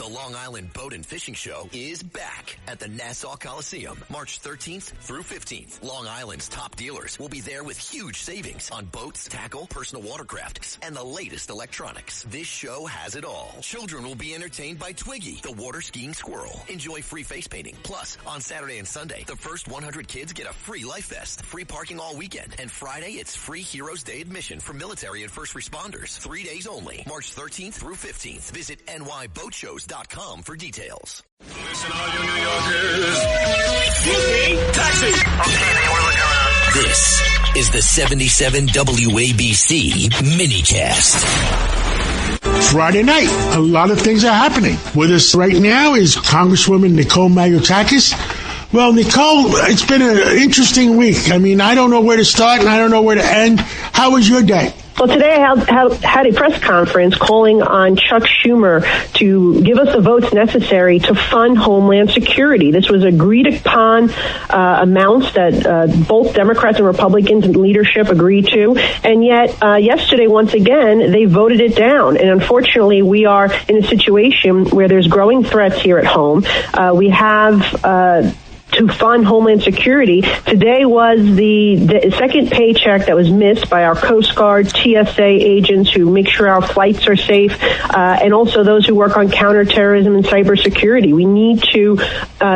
Long Island Boat and Fishing Show is back at the Nassau Coliseum, March 13th through 15th. Long Island's top dealers will be there with huge savings on boats, tackle, personal watercraft, and the latest electronics. This show has it all. Children will be entertained by Twiggy, the water skiing squirrel. Enjoy free face painting. Plus, on Saturday and Sunday, the first 100 kids get a free life vest, free parking all weekend, and Friday, it's free Heroes Day admission for military and first responders. 3 days only, March 13th through 15th. Visit nyboatshows.com for details. Listen, all you New Yorkers. Taxi! Okay, we're looking around. This is the 77 WABC minicast. Friday night, a lot of things are happening. With us right now is Congresswoman Nicole Malliotakis. Well, Nicole, it's been an interesting week. I mean, I don't know where to start and I don't know where to end. How was your day? Well, today I had a press conference calling on Chuck Schumer to give us the votes necessary to fund Homeland Security. This was agreed upon amounts that both Democrats and Republicans in leadership agreed to. And yet, yesterday, once again, they voted it down. And unfortunately, we are in a situation where there's growing threats here at home. We have to fund Homeland Security. Today was the second paycheck that was missed by our Coast Guard, TSA agents who make sure our flights are safe, and also those who work on counterterrorism and cybersecurity. We need to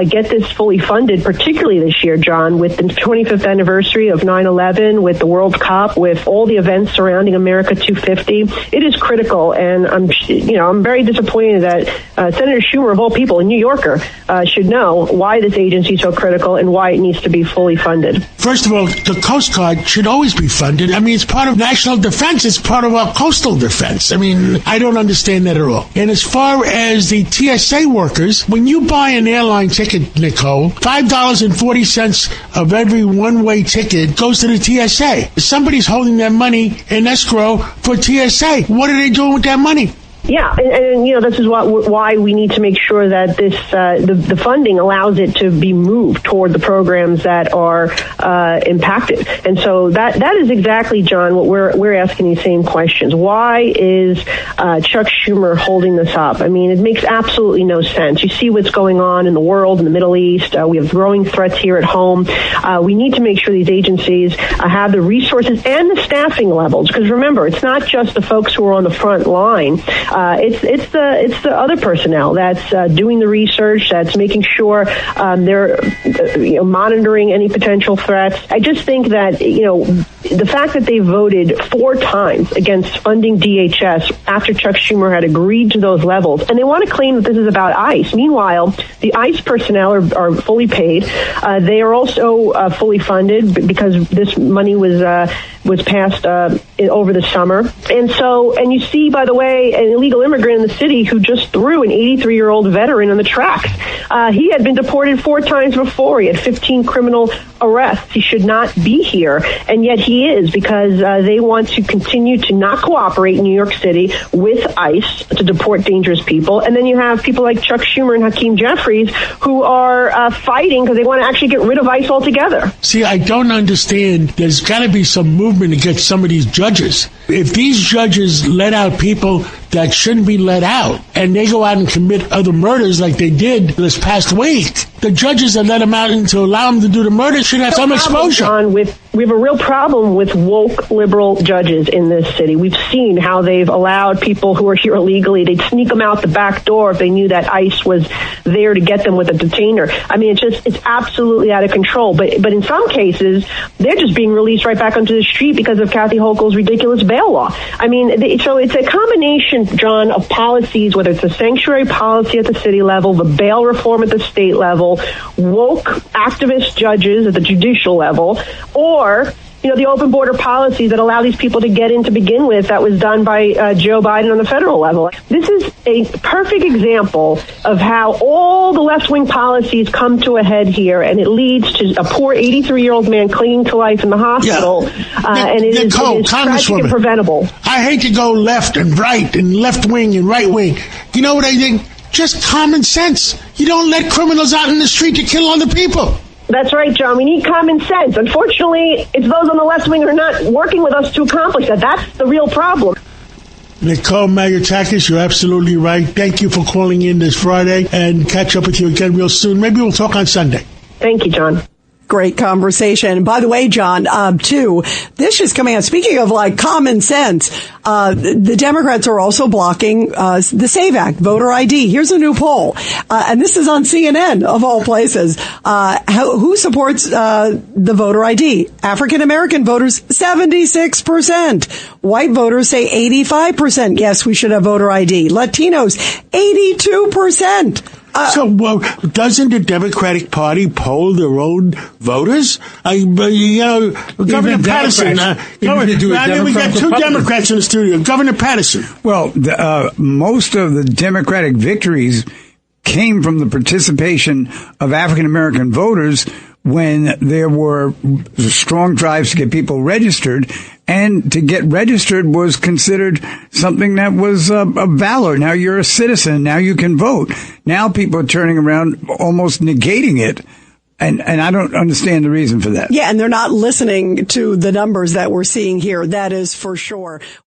get this fully funded, particularly this year, John, with the 25th anniversary of 9/11, with the World Cup, with all the events surrounding America 250. It is critical, and I'm very disappointed that Senator Schumer, of all people, a New Yorker, should know why this agency is so critical and why it needs to be fully funded. First of all, the Coast Guard should always be funded. I mean, it's part of national defense. It's part of our coastal defense. I mean, I don't understand that at all. And as far as the TSA workers, when you buy an airline ticket, Nicole, $5.40 of every one-way ticket goes to the TSA. Somebody's holding that money in escrow for TSA. What are they doing with that money? Yeah, and this is why we need to make sure that this the funding allows it to be moved toward the programs that are impacted. And so that is exactly, John, what we're asking these same questions. Why is Chuck Schumer holding this up? I mean, it makes absolutely no sense. You see what's going on in the world, in the Middle East. We have growing threats here at home. We need to make sure these agencies have the resources and the staffing levels, because remember, it's not just the folks who are on the front line. It's the other personnel that's doing the research, that's making sure they're monitoring any potential threats. I just think that the fact that they voted 4 times against funding DHS after Chuck Schumer had agreed to those levels, and they want to claim that this is about ICE. Meanwhile, the ICE personnel are fully paid. They are also fully funded because this money was passed over the summer. And you see, by the way, an illegal immigrant in the city who just threw an 83-year-old veteran on the tracks. He had been deported 4 times before. He had 15 criminal arrests. He should not be here, and yet he is, because they want to continue to not cooperate in New York City with ICE to deport dangerous people. And then you have people like Chuck Schumer and Hakeem Jeffries who are fighting because they want to actually get rid of ICE altogether. See, I don't understand. There's got to be some movement against some of these judges. If these judges let out people that shouldn't be let out, and they go out and commit other murders like they did this past week, the judges that let them out and to allow them to do the murder should have some exposure. John, we have a real problem with woke liberal judges in this city. We've seen how they've allowed people who are here illegally, they'd sneak them out the back door if they knew that ICE was there to get them with a detainer. I mean, it's absolutely out of control. But in some cases, they're just being released right back onto the street because of Kathy Hochul's ridiculous bail law. I mean, so it's a combination, John, of policies, whether it's a sanctuary policy at the city level, the bail reform at the state level, woke activist judges at the judicial level, or the open border policies that allow these people to get in to begin with, that was done by Joe Biden on the federal level. This is a perfect example of how all the left-wing policies come to a head here, and it leads to a poor 83-year-old man clinging to life in the hospital. And it is tragic and preventable. I hate to go left and right and left-wing and right-wing. You know what I think? Just common sense. You don't let criminals out in the street to kill other people. That's right, John. We need common sense. Unfortunately, it's those on the left wing who are not working with us to accomplish that. That's the real problem. Nicole Malliotakis, you're absolutely right. Thank you for calling in this Friday, and catch up with you again real soon. Maybe we'll talk on Sunday. Thank you, John. Great conversation. By the way, John, too, this is coming out. Speaking of like common sense, the Democrats are also blocking the SAVE Act, voter ID. Here's a new poll, and this is on CNN of all places. Who supports the voter ID? African American voters, 76%. White voters say 85%. Yes, we should have voter ID. Latinos, 82%. Doesn't the Democratic Party poll their own voters? Governor Patterson. We got two Democrats in the studio. Governor Patterson. Well, most of the Democratic victories came from the participation of African American voters when there were strong drives to get people registered, and to get registered was considered something that was a valor. Now you're a citizen. Now you can vote. Now people are turning around, almost negating it. And I don't understand the reason for that. Yeah, and they're not listening to the numbers that we're seeing here. That is for sure.